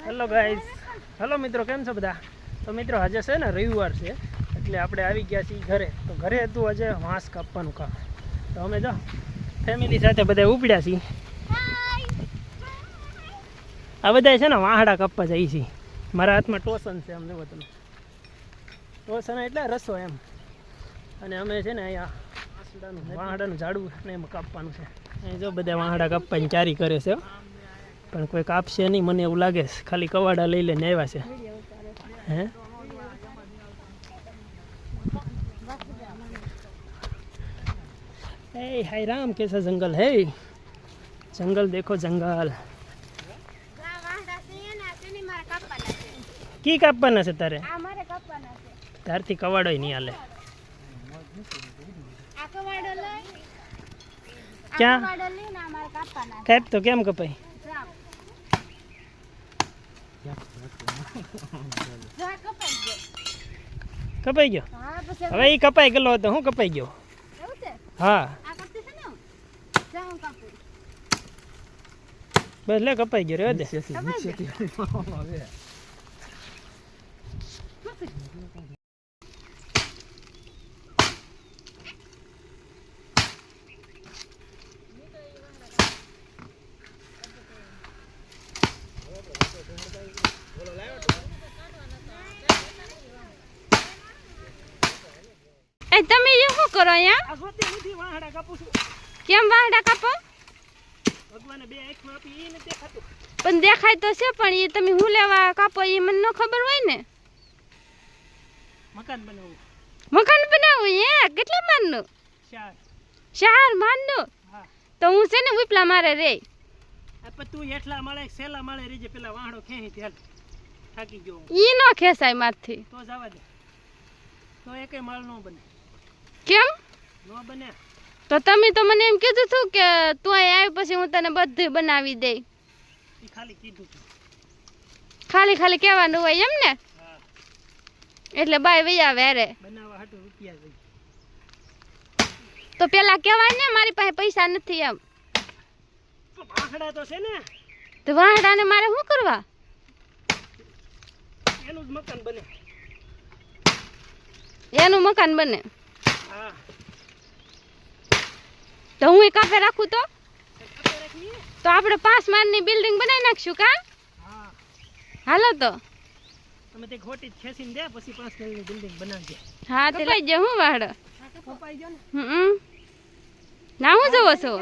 Hello guys, hello મિત્રો, કેમ છો બધા? તો મિત્રો આજે છે ને રવિવાર છે એટલે આપણે આવી ગયા છીએ ઘરે. તો ઘરે હતું આજે વાંસ કાપવાનું કામ. તો અમે જો ફેમિલી સાથે બધા ઉપડ્યા છીએ. આ બધા છે ને વાહડા કાપવા જઈએ છીએ. મારા હાથમાં ટોસન છે, અમને બધું ટોસન એટલે રસો એમ. અને અમે છે ને અહીંયા વાહડાનું ઝાડવું ને એમાં કાપવાનું છે. અહીં જો બધા વાહડા કાપવાની ચારી કરે છે, પણ કોઈ કાપશે નહીં મને એવું લાગે છે. ખાલી કવાડા લઈ લઈને આવ્યા છે. હે ए हाय राम, कैसा जंगल है? जंगल देखो जंगल. की कापवाना છે તારે? તારથી કવાડો નહીં હાલે. ક્યાં કાપ તો કેમ કપાય? કપાઈ ગયો? હવે એ કપાઈ ગયેલો હતો. હું કપાઈ ગયો? હા બસ લે, કપાઈ ગયો રે. તમે એ શું કરો અહીંયા? વાહડા કાપું છું. કેમ વાહડા કાપો? ભગવાને બે આંખમાં આપી એ નથી દેખાતું. પણ દેખાય તો છે, પણ એ તમે હું લેવા કાપો એ મને ન ખબર હોય ને. મકાન બનાવવું. મકાન બનાવવું? હે કેટલા માનનું? 4 માનનું? તો હું છે ને ઉપલા મારે રે. તું હેઠલા માળે સેલા માળે રેજે, પેલા વાહડો ખેંચી ત્યાર થાકી ગયો. ઈ ન ખેસાય મારથી. તો જવા દે. તો એકે માળ નો બને. કેમ નો બને? તો તમે તો મને એમ કીધું હતું કે તું અહીં આવી પછી હું તને બધું બનાવી દઈ. ખાલી કીધું તું. ખાલી કહેવાનું હોય એમ ને? એટલે બાય વૈયા વેરે બનાવવા હાટુ રૂપિયા દઈ. તો પેલા કહેવાય ને મારી પાસે પૈસા નથી એમ. વાહડા તો છે ને. તો વાહડાને મારે શું કરવા? એનું જ મકાન બને. એનું મકાન બને? હા. તો હું કાપે રાખું તો આપણે 5 માળની બિલ્ડિંગ બનાવી નાખશું કા? હા હાલો તો તમે તે ખોટી ખેંચીને દે, પછી 5 માળની બિલ્ડિંગ બનાવજે. હા તે લઈ જાવ. હું વાહડો કપાઈ ગયો ને. ના હું જોવો છો?